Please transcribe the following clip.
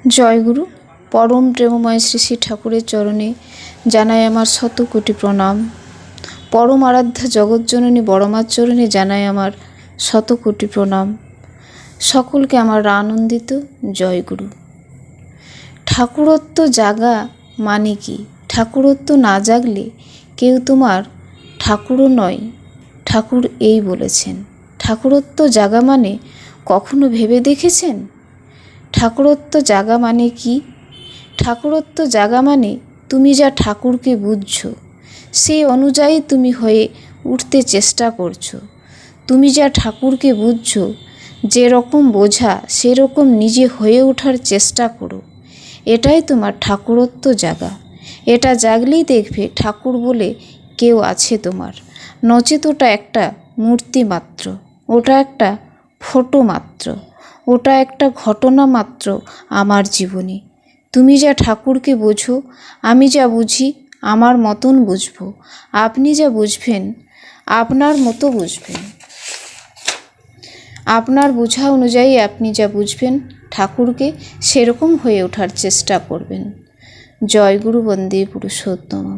জয়গুরু। পরম প্রেমময় শ্রী শ্রী ঠাকুরের চরণে জানাই আমার শত কোটি প্রণাম। পরম আরাধ্যা জগৎজননী বড়মার চরণে জানাই আমার শত কোটি প্রণাম। সকলকে আমার আনন্দিত জয়গুরু। ঠাকুরত্ব জাগা মানে কি? ঠাকুরত্ব না জাগলে কেউ তোমার ঠাকুরও নয়। ঠাকুর এই বলেছেন। ঠাকুরত্ব জাগা মানে কখনো ভেবে দেখেছেন? ঠাকুরত্ব জাগা মানে কি? ঠাকুরত্ব জাগা মানে তুমি যা ঠাকুরকে বুঝছো সেই অনুযায়ী তুমি হয়ে উঠতে চেষ্টা করছো। তুমি যা ঠাকুরকে বুঝছো, যেরকম বোঝা সেরকম নিজে হয়ে ওঠার চেষ্টা করো। এটাই তোমার ঠাকুরত্ব জাগা। এটা জাগলেই দেখবে ঠাকুর বলে কেউ আছে তোমার। নচেত ওটা একটা মূর্তি মাত্র, ওটা একটা ফটো মাত্র, ওটা একটা ঘটনা মাত্র আমার জীবনে। তুমি যা ঠাকুরকে বোঝো, আমি যা বুঝি আমার মতন বুঝবো। আপনি যা বুঝবেন আপনার মতো বুঝবেন। আপনার বোঝা অনুযায়ী আপনি যা বুঝবেন ঠাকুরকে সেরকম হয়ে ওঠার চেষ্টা করবেন। জয় গুরু বন্দে পুরুষোত্তম।